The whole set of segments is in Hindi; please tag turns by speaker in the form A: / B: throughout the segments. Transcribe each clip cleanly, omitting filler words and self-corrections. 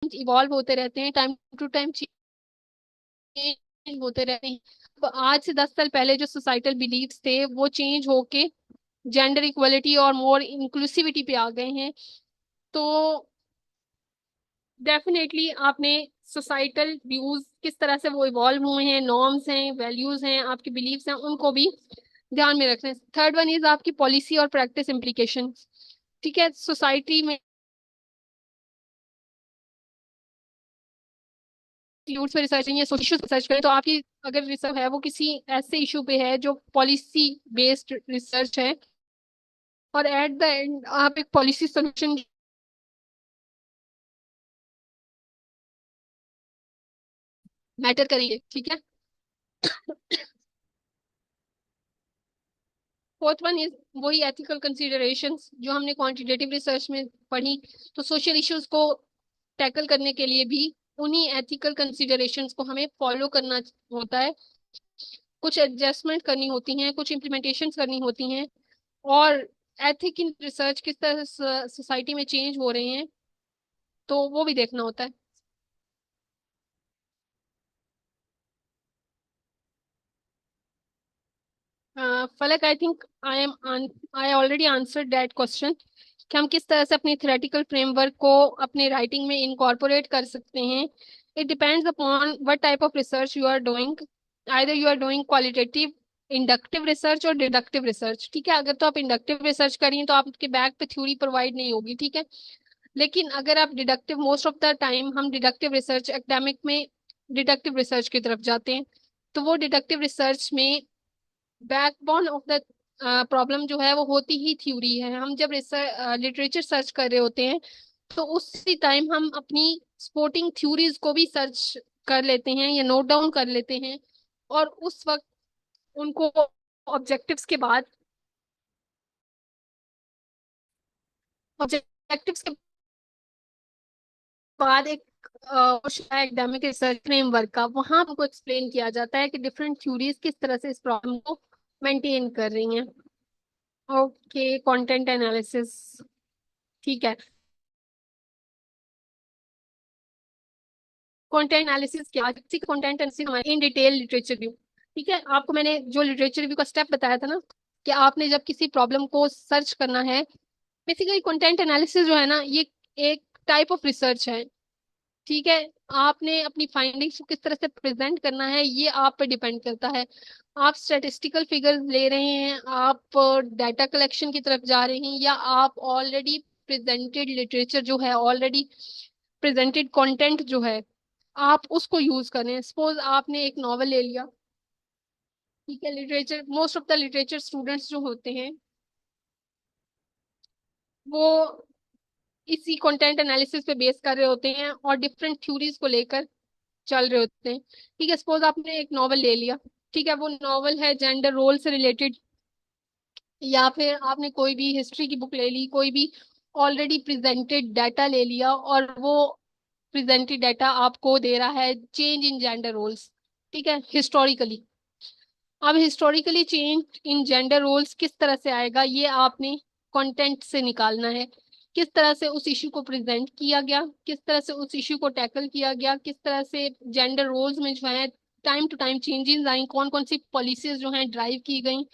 A: इवॉल्व होते रहते हैं, टाइम टू टाइम चेंज होते रहते हैं। तो आज से 10 साल पहले जो सोसाइटल बिलीव्स थे वो चेंज होके जेंडर इक्वलिटी और मोर इंक्लूसिविटी पे आ गए हैं। तो डेफिनेटली आपने सोसाइटल व्यूज किस तरह से वो इवॉल्व हुए हैं, नॉर्म्स हैं, वैल्यूज हैं, आपके बिलीव्स हैं, उनको भी ध्यान में रखना है। थर्ड वन इज आपकी पॉलिसी और प्रैक्टिस इम्प्लीकेशन। ठीक है, सोसाइटी में इंस्टीट्यूट्स पे रिसर्च नहीं है, सोशल रिसर्च करें, तो आपकी अगर रिसर्च है वो किसी ऐसे इशू पे है जो पॉलिसी बेस्ड रिसर्च है, और एट द एंड आप एक पॉलिसी सोल्यूशन मैटर करेंगे। ठीक है। फोर्थ वन इज वही एथिकल कंसिडरेशंस जो हमने क्वांटिटेटिव रिसर्च में पढ़ी। तो सोशल इश्यूज को टैकल करने के लिए भी उन्हीं एथिकल कंसिडरेशंस को हमें फॉलो करना होता है। कुछ एडजस्टमेंट करनी होती हैं, कुछ इम्प्लीमेंटेशंस करनी होती हैं, और एथिक इन रिसर्च किस तरह सोसाइटी में चेंज हो रहे हैं, तो वो भी देखना होता है। फलक, I think I already answered that question कि हम किस तरह से अपनी थ्योरेटिकल फ्रेमवर्क को अपने राइटिंग में इनकॉर्पोरेट कर सकते हैं। It depends upon what type of research you are doing. Either you are doing qualitative inductive research और डिडक्टिव रिसर्च। ठीक है, अगर तो आप इंडक्टिव रिसर्च करिए तो आपके बैक पे थ्योरी प्रोवाइड नहीं होगी। ठीक है, लेकिन अगर आप deductive, most of the time हम डिडक्टिव रिसर्च एकेडमिक में डिडक्टिव रिसर्च की तरफ जाते हैं, तो वो डिडक्टिव रिसर्च में बैकबोन ऑफ द प्रॉब्लम जो है वो होती ही थ्योरी है। हम जब लिटरेचर सर्च कर रहे होते हैं तो उसी टाइम हम अपनी सपोर्टिंग थ्योरीज को भी सर्च कर लेते हैं या नोट डाउन कर लेते हैं, और उस वक्त उनको ऑब्जेक्टिव्स के बाद ऑब्जेक्टिव्स के बाद एक एकेडमिक रिसर्च फ्रेमवर्क का वहां हमको एक्सप्लेन किया जाता है कि डिफरेंट थ्योरीज किस तरह से इस प्रॉब्लम को मेंटेन कर रही हैं। Okay, content analysis. ठीक है, कंटेंट एनालिसिस क्या, कंटेंट एनालिसिस हमारे इन डिटेल लिटरेचर रिव्यू। ठीक है, आपको मैंने जो लिटरेचर रिव्यू का स्टेप बताया था ना, कि आपने जब किसी प्रॉब्लम को सर्च करना है, बेसिकली कंटेंट एनालिसिस जो है ना, ये एक टाइप ऑफ रिसर्च है। ठीक है, आपने अपनी फाइंडिंग्स को किस तरह से प्रेजेंट करना है ये आप पे डिपेंड करता है। आप स्टैटिस्टिकल फिगर्स ले रहे हैं, आप डाटा कलेक्शन की तरफ जा रहे हैं, या आप ऑलरेडी प्रेजेंटेड लिटरेचर जो है, ऑलरेडी प्रेजेंटेड कंटेंट जो है, आप उसको यूज करें। सपोज आपने एक नॉवल ले लिया। ठीक है, literature, most of the literature students जो होते हैं वो इसी कंटेंट एनालिसिस पे बेस कर रहे होते हैं और डिफरेंट थ्योरीज को लेकर चल रहे होते हैं। ठीक है, सपोज आपने एक नॉवल ले लिया। ठीक है, वो नॉवल है जेंडर रोल से रिलेटेड, या फिर आपने कोई भी हिस्ट्री की बुक ले ली, कोई भी ऑलरेडी प्रेजेंटेड डाटा ले लिया, और वो प्रेजेंटेड डाटा आपको दे रहा है चेंज इन जेंडर रोल्स। ठीक है, हिस्टोरिकली। अब historically change in gender roles किस तरह से आएगा, ये आपने कंटेंट से निकालना है। किस तरह से उस इशू को प्रेजेंट किया गया, किस तरह से उस इशू को टैकल किया गया, किस तरह से जेंडर रोल्स में जो है टाइम टू टाइम चेंजेस आई, कौन कौन सी पॉलिसीज जो हैं ड्राइव की गई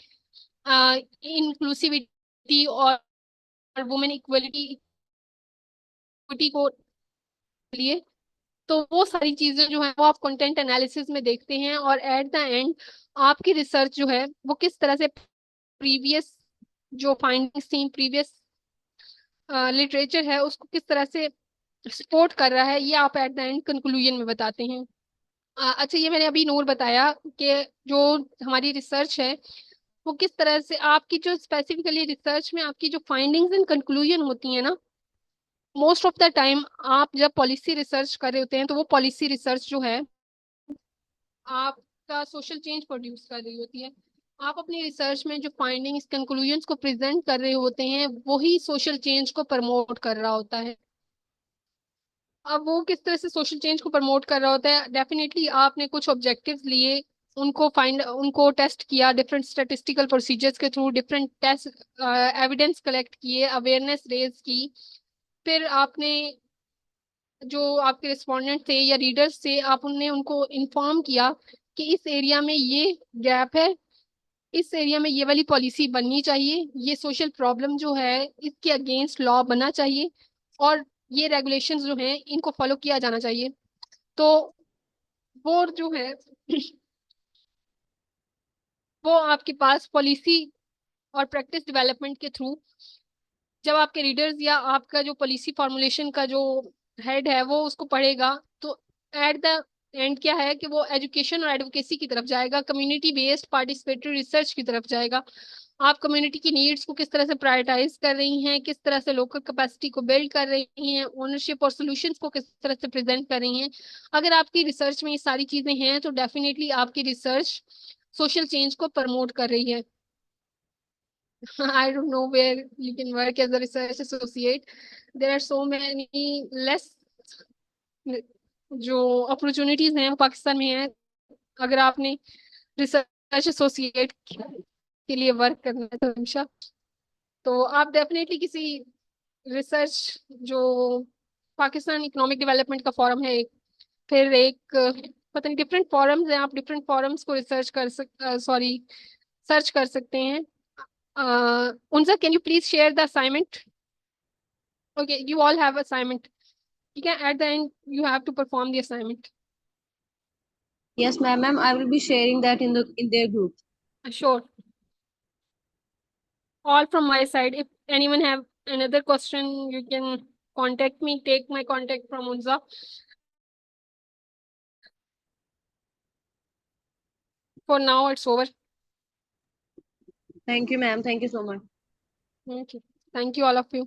A: इंक्लूसिविटी और वुमेन इक्वलिटी को लिए। तो वो सारी चीजें जो है वो आप कंटेंट एनालिसिस में देखते हैं, और एट द एंड आपकी रिसर्च जो है वो किस तरह से प्रीवियस जो फाइंडिंग्स थी, प्रीवियस लिटरेचर है, उसको किस तरह से सपोर्ट कर रहा है, ये आप एट द एंड कंक्लूजन में बताते हैं। अच्छा, ये मैंने अभी नूर बताया कि जो हमारी रिसर्च है वो किस तरह से, आपकी जो स्पेसिफिकली रिसर्च में आपकी जो फाइंडिंग्स एंड कंक्लूजन होती है ना, मोस्ट ऑफ द टाइम आप जब पॉलिसी रिसर्च कर रहे होते हैं तो वो पॉलिसी रिसर्च जो है आपका सोशल चेंज प्रोड्यूस कर रही होती है। आप अपनी रिसर्च में जो फाइंडिंग्स कंक्लूजन्स को प्रेजेंट कर रहे होते हैं वही सोशल चेंज को प्रमोट कर रहा होता है। अब वो किस तरह से सोशल चेंज को प्रमोट कर रहा होता है, डेफिनेटली आपने कुछ ऑब्जेक्टिव्स लिए, उनको टेस्ट किया डिफरेंट स्टैटिस्टिकल प्रोसीजर्स के through, different test evidence collect किए, अवेयरनेस रेज की, फिर आपने जो आपके रिस्पोंडेंट थे या रीडर्स थे, आप उनने उनको इन्फॉर्म किया कि इस एरिया में ये गैप है, इस एरिया में ये वाली पॉलिसी बननी चाहिए, ये सोशल प्रॉब्लम जो है इसके अगेंस्ट लॉ बनना चाहिए, और ये रेगुलेशंस जो हैं इनको फॉलो किया जाना चाहिए। तो वो जो है वो आपके पास पॉलिसी और प्रैक्टिस डेवलपमेंट के थ्रू, जब आपके रीडर्स या आपका जो पॉलिसी फॉर्मुलेशन का जो हेड है वो उसको पढ़ेगा, तो एट द एंड क्या है कि वो एजुकेशन और एडवोकेसी की तरफ जाएगा, कम्युनिटी बेस्ड पार्टिसिपेटरी रिसर्च की तरफ जाएगा। आप कम्युनिटी की नीड्स को किस तरह से प्रायोरिटाइज कर रही हैं, किस तरह से लोकल कैपेसिटी को बिल्ड कर रही हैं, ओनरशिप और सॉल्यूशंस को किस तरह से प्रेजेंट कर रही हैं। अगर आपकी रिसर्च में ये सारी चीजें हैं तो डेफिनेटली आपकी रिसर्च सोशल चेंज को प्रमोट कर रही है। I don't know where you can work as a research associate. There are so many less जो अपॉर्चुनिटीज हैं वो पाकिस्तान में है, अगर आपने रिसर्च एसोसिएट के लिए वर्क करना है तो हमेशा, तो आप डेफिनेटली किसी रिसर्च जो पाकिस्तान इकोनॉमिक डेवलपमेंट का फॉरम है एक, फिर एक पता नहीं डिफरेंट फॉरम्स हैं, आप डिफरेंट फॉरम्स को रिसर्च कर सॉरी सर्च कर सकते हैं। उनसे can you please share the assignment? Okay, you all have assignment. You can at the end you have to perform the assignment.
B: Yes, ma'am. I will be sharing that in their group.
A: Sure. All from my side. If anyone have another question, you can contact me. Take my contact from Unza. For now, it's over.
B: Thank you, ma'am. Thank you so much.
A: Okay. Thank you, all of you.